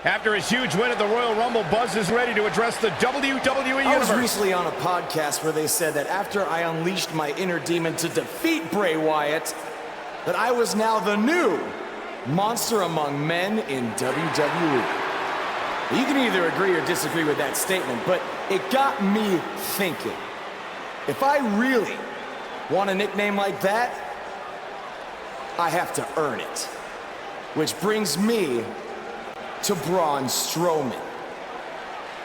After his huge win at the Royal Rumble, Buzz is ready to address the WWE Universe. I was recently on a podcast where they said that after I unleashed my inner demon to defeat Bray Wyatt, that I was now the new monster among men in WWE. You can either agree or disagree with that statement, but it got me thinking. If I really want a nickname like that, I have to earn it. Which brings me to Braun Strowman.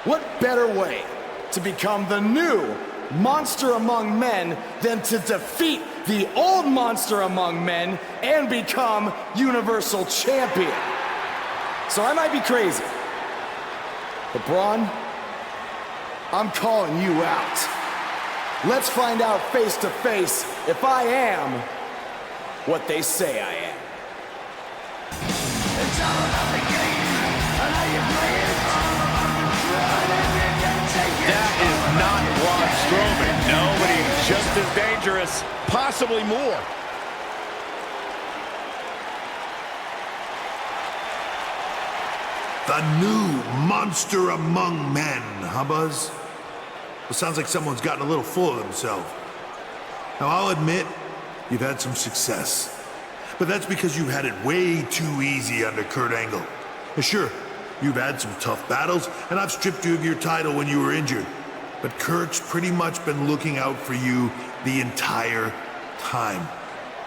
What better way to become the new monster among men than to defeat the old monster among men and become Universal Champion? So I might be crazy, but Braun, I'm calling you out. Let's find out face to face if I am what they say I am. It's all about the game and how you play it. That is not Braun Strowman. No, but he's just as dangerous, possibly more. The new monster among men, huh, Buzz? It sounds like someone's gotten a little full of themselves. Now, I'll admit, you've had some success. But that's because you've had it way too easy under Kurt Angle. And sure, you've had some tough battles, and I've stripped you of your title when you were injured. But Kurt's pretty much been looking out for you the entire time.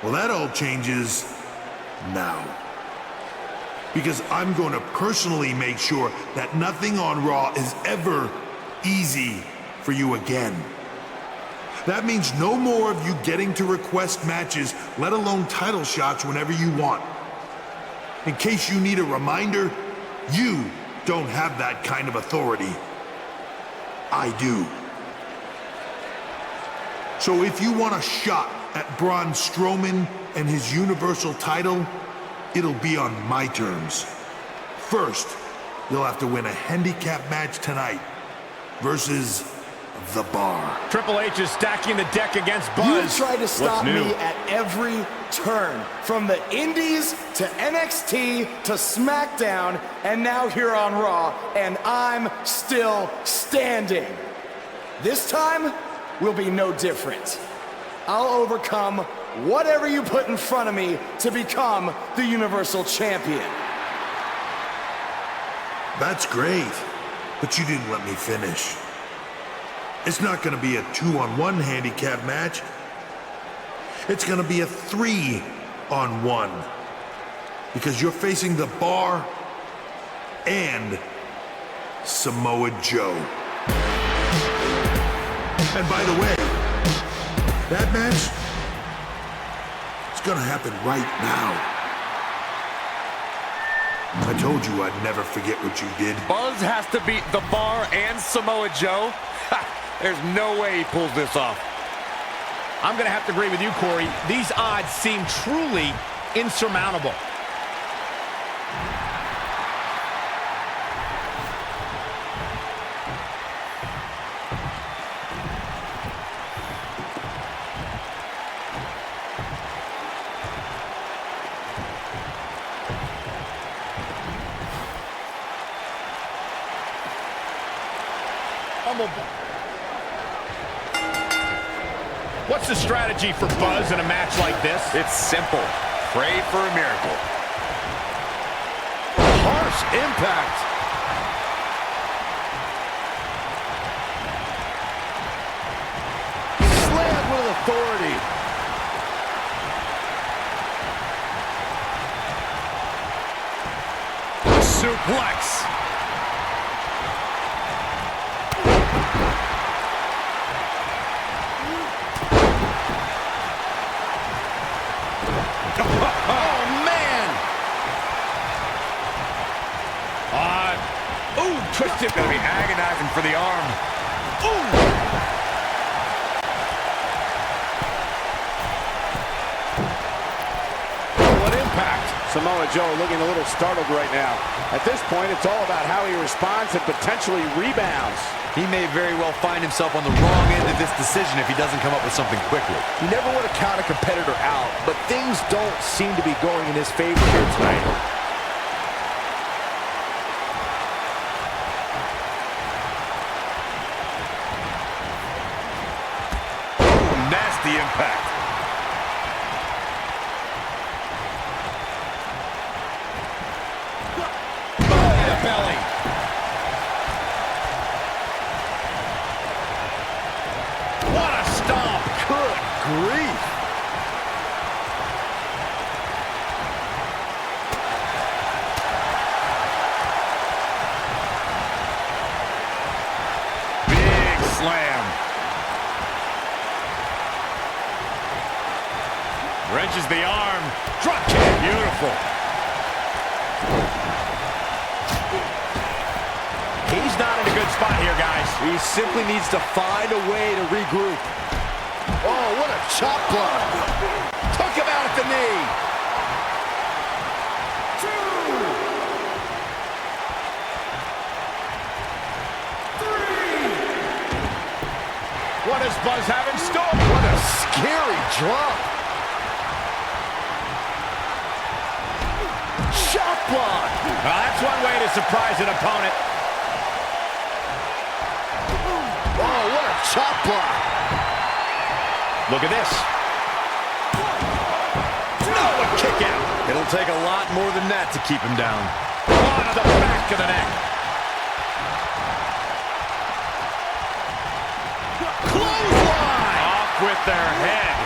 Well, that all changes now. Because I'm going to personally make sure that nothing on Raw is ever easy for you again. That means no more of you getting to request matches, let alone title shots whenever you want. In case you need a reminder, you don't have that kind of authority. I do. So if you want a shot at Braun Strowman and his Universal title, it'll be on my terms. First, you'll have to win a handicap match tonight versus The Bar. Triple H is stacking the deck against Buzz. You've tried to stop me at every turn, from the Indies to NXT to SmackDown, and now here on Raw, and I'm still standing. This time will be no different. I'll overcome whatever you put in front of me to become the Universal Champion. That's great, but you didn't let me finish. It's not going to be a 2-on-1 handicap match. It's going to be a 3-on-1. Because you're facing The Bar and Samoa Joe. And by the way, that match is going to happen right now. I told you I'd never forget what you did. Buzz has to beat The Bar and Samoa Joe? There's no way he pulls this off. I'm going to have to agree with you, Corey. These odds seem truly insurmountable. What's the strategy for Buzz in a match like this? It's simple. Pray for a miracle. Harsh impact. Slam with authority. Suplex. Twisted. Going to be agonizing for the arm. Ooh! What impact? Samoa Joe looking a little startled right now. At this point, it's all about how he responds and potentially rebounds. He may very well find himself on the wrong end of this decision if he doesn't come up with something quickly. You never want to count a competitor out, but things don't seem to be going in his favor here tonight. the impact. The belly. What a stomp. Good grief. Big slam. Wrenches the arm. Drop kick. Beautiful. He's not in a good spot here, guys. He simply needs to find a way to regroup. Oh, what a chop block. Took him out at the knee. 2, 3. What does Buzz have in store? What a scary drop. Shot block. Well, that's one way to surprise an opponent. Oh, what a chop block. Look at this. No, a kick out. It'll take a lot more than that to keep him down. On the back of the neck. Clothesline. Off with their head.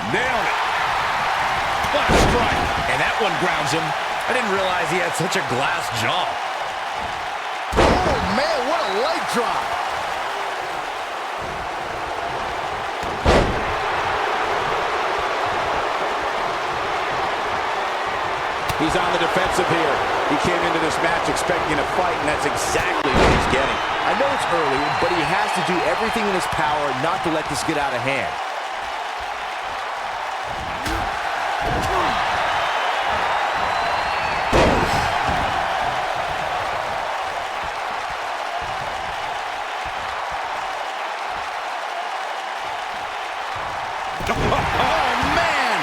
Nailed it. What a strike. And that one grounds him. I didn't realize he had such a glass jaw. Oh, man, what a leg drop. He's on the defensive here. He came into this match expecting a fight, and that's exactly what he's getting. I know it's early, but he has to do everything in his power not to let this get out of hand. Oh, man!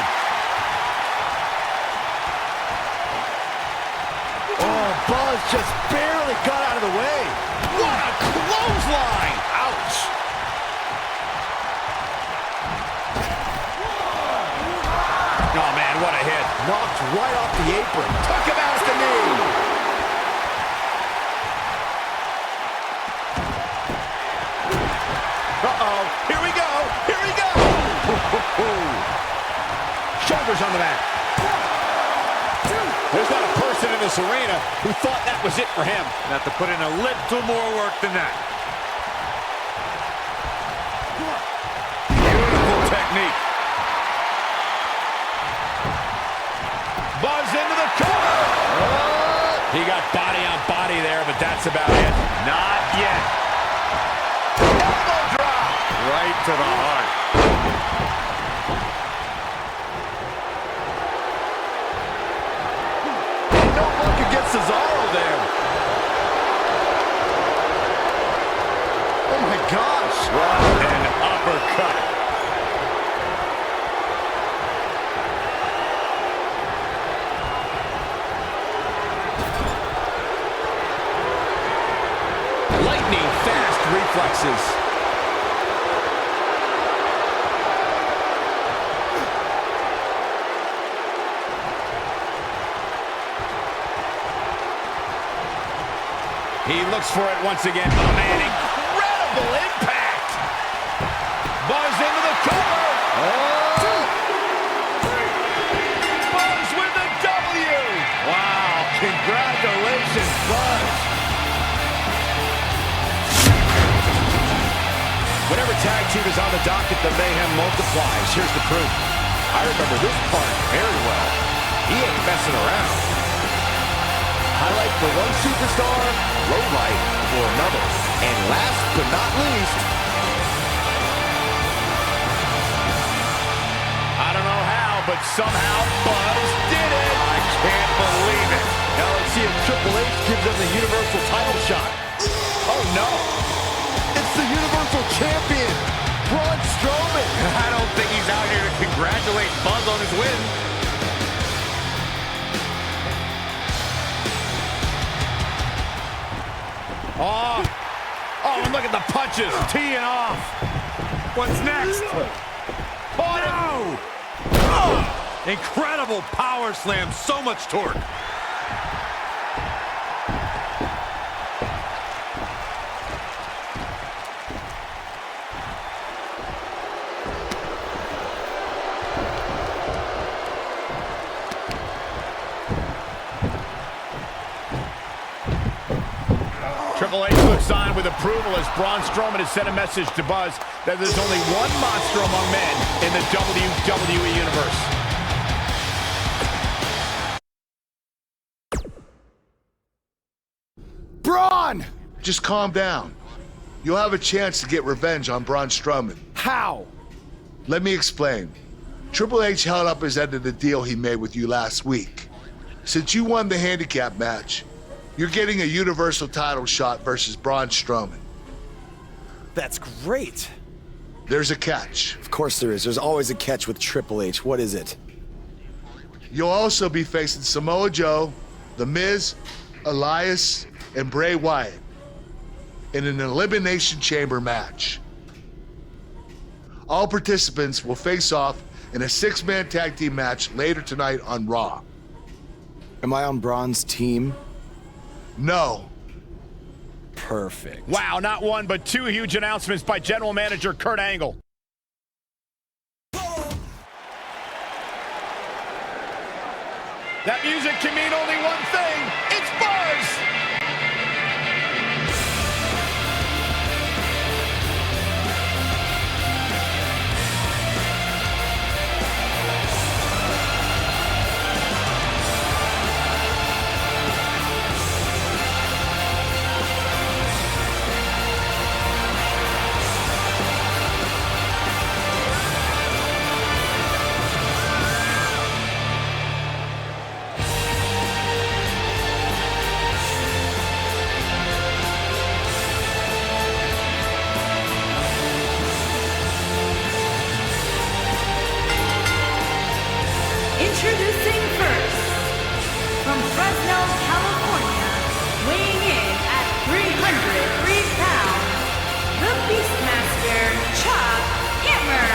Oh, Buzz just barely got out of the way. What a clothesline! Ouch! Oh, man, what a hit. Knocked right off the apron. Took him out at the knee. Uh-oh. Here we go. Here we go. Shoulders on the mat. There's not a person in this arena who thought that was it for him. Have to put in a little more work than that. Beautiful technique. Buzz into the cover. He got body on body there, but that's about it. Not yet. Elbow drop. Right to the heart. No luck against Cesaro there. Oh my gosh. What an uppercut. Lightning fast reflexes. He looks for it once again. Oh, man, incredible impact. Buzz into the cover. Buzz with the W. Wow, congratulations, Buzz. Whenever tag team is on the docket, the mayhem multiplies. Here's the proof. I remember this part very well. He ain't messing around. Highlight for one superstar, low light for another. And last but not least, I don't know how, but somehow Buzz did it. I can't believe it. now let's see if Triple H gives them the Universal title shot. Oh, no. It's the Universal Champion, Braun Strowman. I don't think he's out here to congratulate Buzz on his win. Oh, and look at the punches, teeing off. What's next? Oh, no! Oh, incredible power slam, so much torque. Triple H looks on with approval as Braun Strowman has sent a message to Buzz that there's only one monster among men in the WWE Universe. Braun! Just calm down. You'll have a chance to get revenge on Braun Strowman. How? Let me explain. Triple H held up his end of the deal he made with you last week. Since you won the handicap match, you're getting a Universal title shot versus Braun Strowman. That's great. There's a catch. Of course there is. There's always a catch with Triple H. What is it? You'll also be facing Samoa Joe, The Miz, Elias, and Bray Wyatt in an Elimination Chamber match. All participants will face off in a 6-man tag team match later tonight on Raw. Am I on Braun's team? No. Perfect. Wow, not one, but two huge announcements by General Manager Kurt Angle. That music can mean only one thing. It's Buzz! Introducing first, from Fresno, California, weighing in at 303 pounds, the Beastmaster, Chuck Hammer.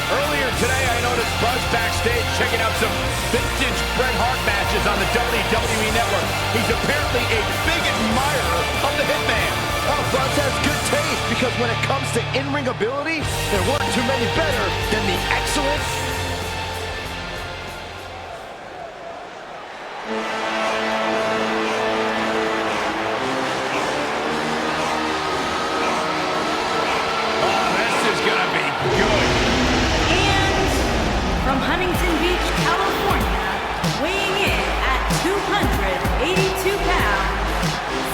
Earlier today, I noticed Buzz backstage checking out some vintage Bret Hart matches on the WWE Network. He's apparently a big admirer of the Hitman. Oh, Buzz has good taste because when it comes to in-ring ability, there weren't too many better than the excellent From Huntington Beach, California, weighing in at 282 pounds,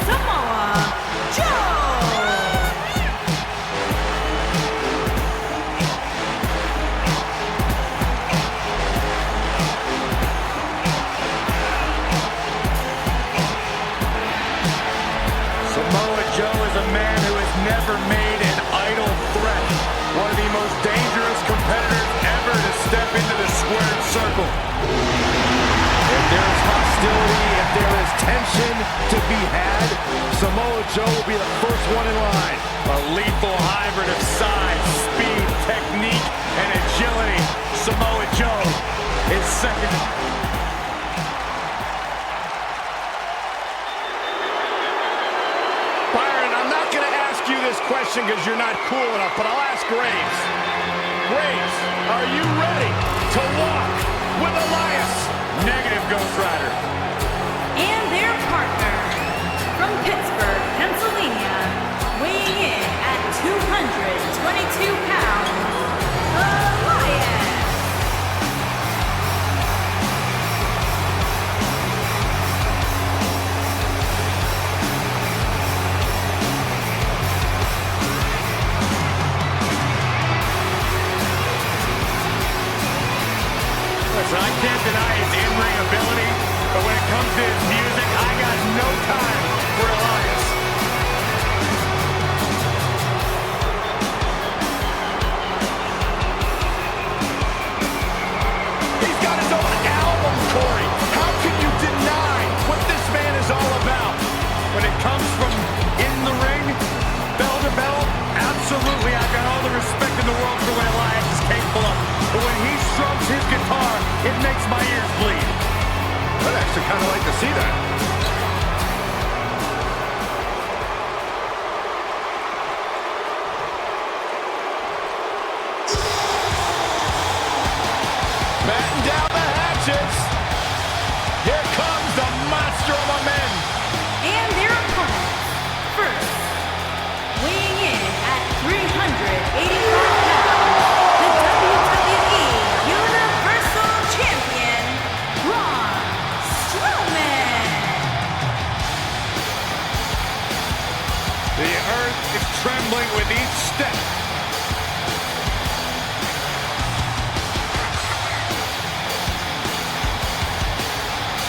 Samoa Joe! Samoa Joe is a man who has never made an idle threat. One of the most dangerous competitors ever to step into the squared circle. If there is hostility, if there is tension to be had, Samoa Joe will be the first one in line. A lethal hybrid of size, speed, technique, and agility. Samoa Joe is second. Byron, I'm not going to ask you this question because you're not cool enough, but I'll ask Graves. Graves, are you ready to walk with Elias? Negative, Ghost Rider. And their partner, from Pittsburgh, Pennsylvania, weighing in at 222 pounds, Elias. Listen, I can't deny his in-ring ability, comes this music, I got no time for Elias. He's got his own album, Corey. How can you deny what this man is all about? When it comes from in the ring, bell to bell, absolutely, I've got all the respect in the world for what Elias is capable of. But when he strums his guitar, it makes my ears bleed. I'd actually kind of like to see that. Batten down the hatches. Here comes the monster among men. And their opponents. First, weighing in at 385 pounds, the WWE Universal Champion, Braun Strowman. The earth is trembling with each step.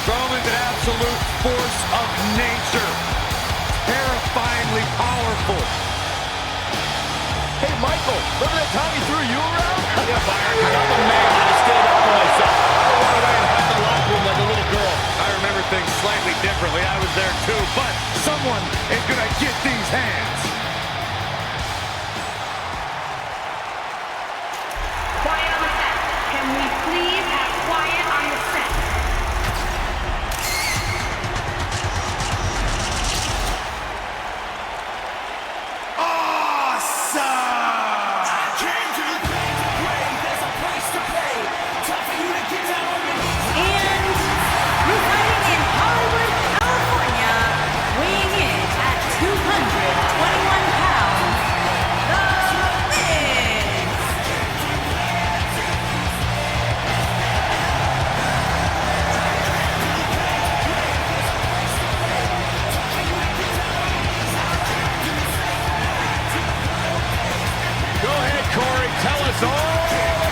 Strowman's an absolute force of nature. Terrifyingly powerful. Hey, Michael, remember that time he threw you around? Yeah, Byron, I'm a man. I stand up for myself. I don't run away and hide in the locker room like a little girl. I remember things slightly differently. I was there too, but someone is gonna get these hands. Quiet on the set. Can we please have quiet on the set? And residing in Hollywood, California, weighing in at 221 pounds, The Miz. Go ahead, Corey. Tell us all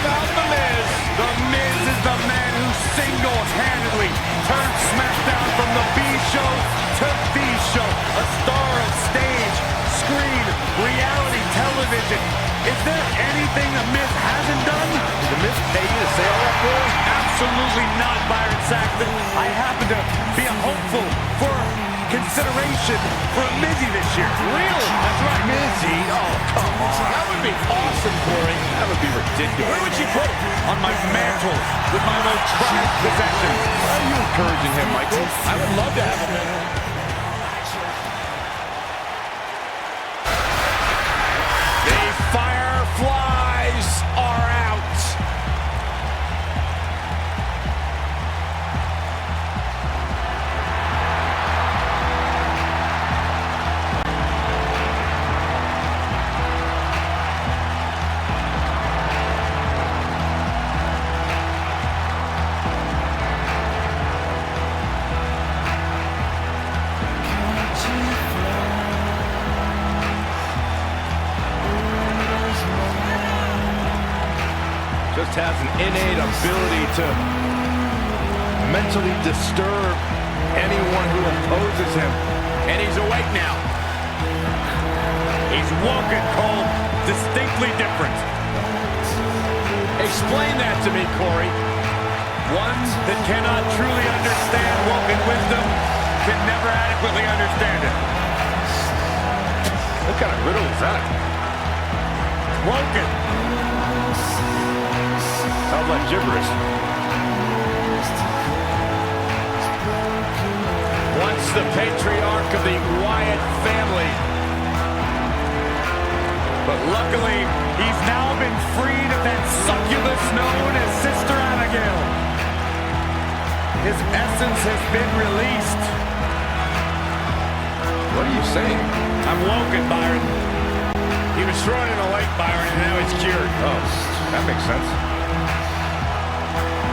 about The Miz. The Miz is the man who single-handedly turned SmackDown from the B show to the show. A star of stage, screen, reality television. Is there anything The Miz hasn't done? Did the Miz pay you to say all that, boy? Absolutely not, Byron Saxton. I happen to be a hopeful for consideration for a Mizzy this year. Really? That's right. Mizzy? Oh, come on. That would be awesome, Corey. That would be ridiculous. Where would you put it? On my mantle with my most prized possessions. Why are you encouraging him, Michael? I would love to have him. The Fireflies are out. Just has an innate ability to mentally disturb anyone who opposes him. And he's awake now. He's woke and cold, distinctly different. Explain that to me, Corey. One that cannot truly understand woken wisdom can never adequately understand it. What kind of riddle is that? Woken. Sounds like gibberish. Once the patriarch of the Wyatt family. But luckily, he's now been freed of that succubus known as Sister Abigail. His essence has been released. What are you saying? I'm woken, Byron. He was thrown in a lake, Byron, and now he's cured. Oh, that makes sense.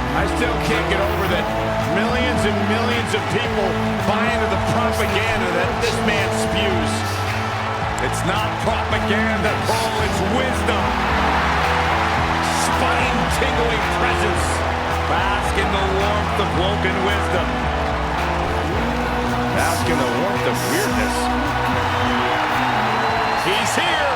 I still can't get over that millions and millions of people buy into the propaganda that this man spews. It's not propaganda, Cole, it's wisdom. Spine-tingling presence. Bask in the warmth of woken wisdom. Asking the warmth of weirdness. He's here.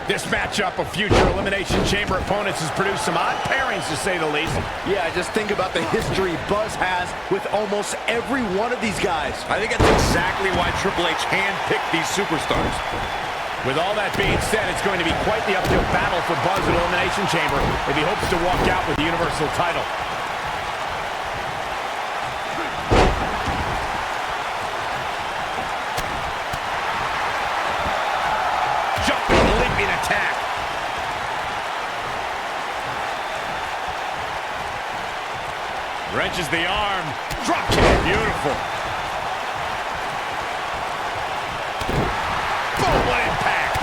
This matchup of future Elimination Chamber opponents has produced some odd pairings, to say the least. Yeah, just think about the history Buzz has with almost every one of these guys. I think that's exactly why Triple H handpicked these superstars. With all that being said, it's going to be quite the uphill battle for Buzz at Elimination Chamber if he hopes to walk out with the Universal title. Attack. Wrenches the arm. Drop kick. Beautiful. Boom, what impact.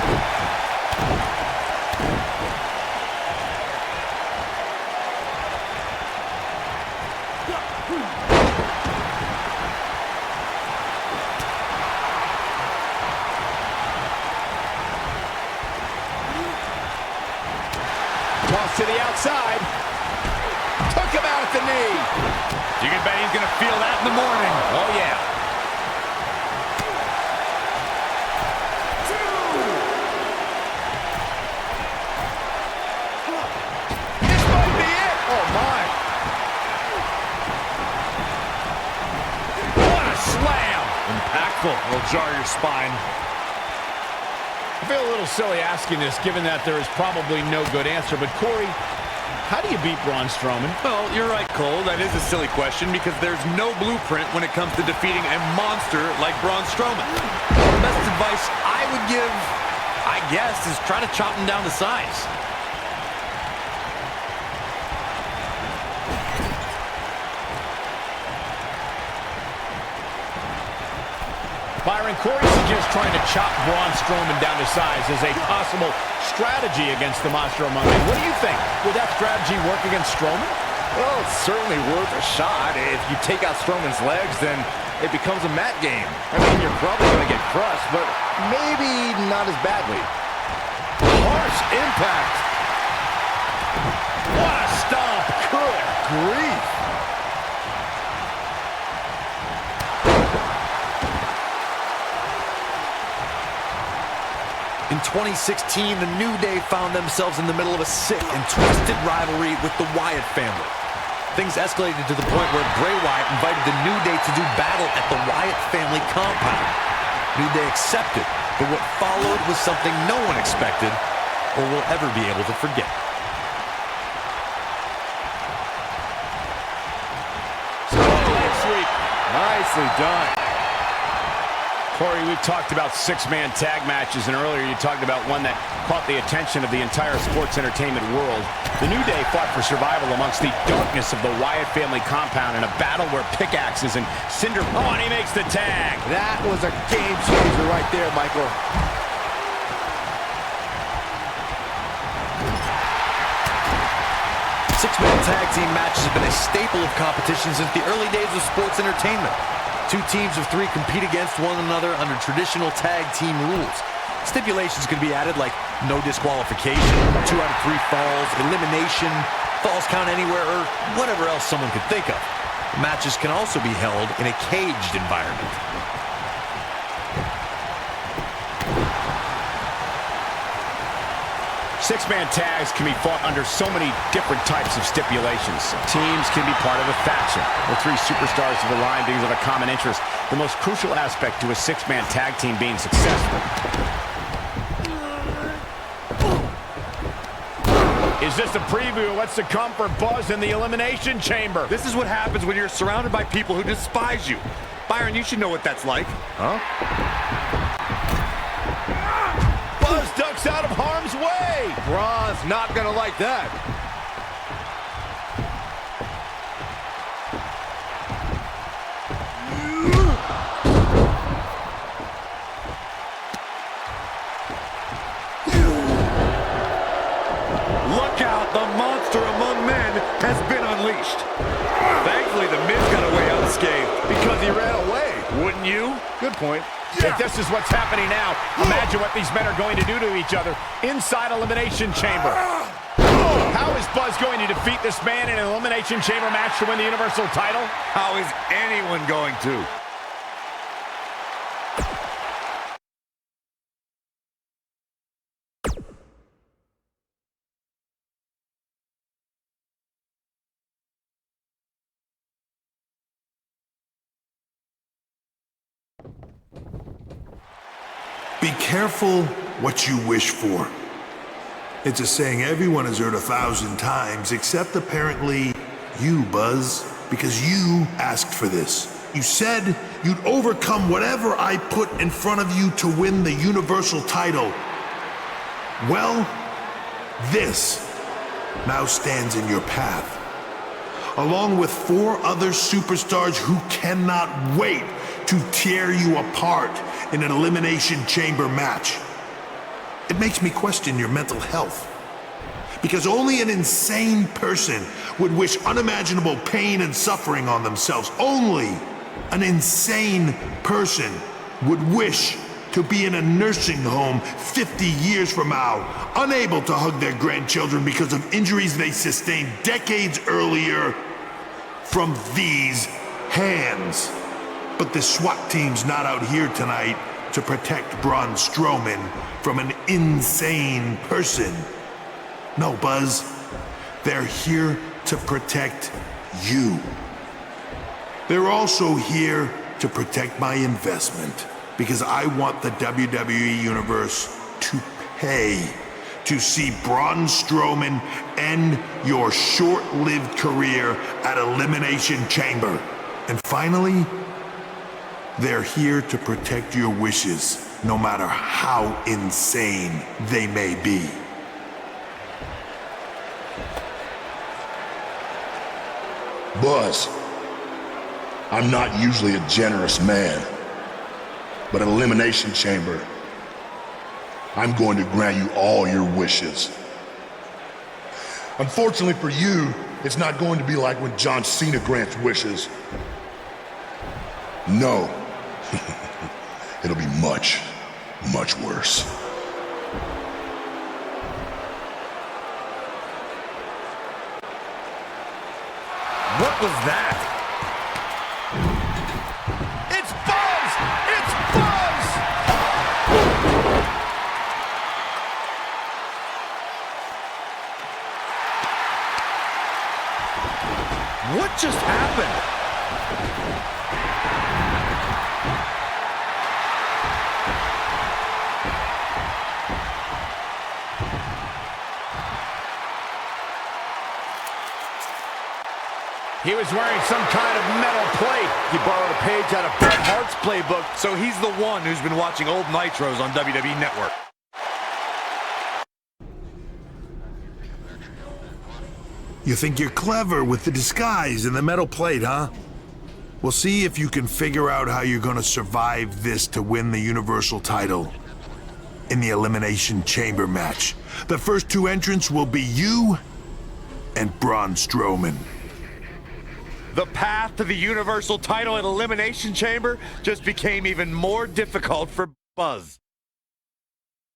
Toss to the outside. Took him out at the knee. You can bet he's going to feel that in the morning. Oh, yeah. This might be it. Oh, my. What a slam. Impactful. Will jar your spine. I feel a little silly asking this, given that there is probably no good answer. But, Corey, how do you beat Braun Strowman? Well, you're right, Cole. That is a silly question because there's no blueprint when it comes to defeating a monster like Braun Strowman. The best advice I would give, I guess, is try to chop him down to size. Byron, Corey suggests trying to chop Braun Strowman down to size as a possible strategy against the Monster Among Men. What do you think? Would that strategy work against Strowman? Well, it's certainly worth a shot. If you take out Strowman's legs, then it becomes a mat game. I mean, you're probably going to get crushed, but maybe not as badly. Harsh impact. What a stomp! Good grief. In 2016, the New Day found themselves in the middle of a sick and twisted rivalry with the Wyatt family. Things escalated to the point where Bray Wyatt invited the New Day to do battle at the Wyatt family compound. New Day accepted, but what followed was something no one expected or will ever be able to forget. Leg sweep. Nicely done. Corey, we've talked about six-man tag matches, and earlier you talked about one that caught the attention of the entire sports entertainment world. The New Day fought for survival amongst the darkness of the Wyatt family compound in a battle where pickaxes and cinder... Oh, and he makes the tag! That was a game changer right there, Michael. Six-man tag team matches have been a staple of competition since the early days of sports entertainment. Two teams of three compete against one another under traditional tag team rules. Stipulations can be added like no disqualification, 2 out of 3 falls, elimination, falls count anywhere, or whatever else someone could think of. Matches can also be held in a caged environment. Six-man tags can be fought under so many different types of stipulations. Teams can be part of a faction, where 3 superstars have aligned because of a common interest. The most crucial aspect to a six-man tag team being successful is this a preview of what's to come for Buzz in the Elimination Chamber. This is what happens when you're surrounded by people who despise you. Byron, you should know what that's like. Huh? Buzz ducks out of harm's way. Braun's not going to like that. you? Good point. If this is what's happening now, imagine what these men are going to do to each other inside Elimination Chamber. How is Buzz going to defeat this man in an Elimination Chamber match to win the Universal title? How is anyone going to? Be careful what you wish for. It's a saying everyone has heard 1,000 times, except apparently you, Buzz, because you asked for this. You said you'd overcome whatever I put in front of you to win the Universal title. Well, this now stands in your path, along with 4 other superstars who cannot wait to tear you apart in an Elimination Chamber match. It makes me question your mental health, because only an insane person would wish unimaginable pain and suffering on themselves. Only an insane person would wish to be in a nursing home 50 years from now, unable to hug their grandchildren because of injuries they sustained decades earlier from these hands. But the SWAT team's not out here tonight to protect Braun Strowman from an insane person. No, Buzz. They're here to protect you. They're also here to protect my investment, because I want the WWE Universe to pay to see Braun Strowman end your short-lived career at Elimination Chamber. And finally, they're here to protect your wishes, no matter how insane they may be. Buzz, I'm not usually a generous man, but at Elimination Chamber, I'm going to grant you all your wishes. Unfortunately for you, it's not going to be like when John Cena grants wishes. No. It'll be much, much worse. What was that? It's Buzz! It's Buzz! What just happened? He was wearing some kind of metal plate. He borrowed a page out of Bret Hart's playbook. So he's the one who's been watching old Nitros on WWE Network. You think you're clever with the disguise and the metal plate, huh? We'll see if you can figure out how you're gonna survive this to win the Universal title in the Elimination Chamber match. The first 2 entrants will be you and Braun Strowman. The path to the Universal title at Elimination Chamber just became even more difficult for Buzz.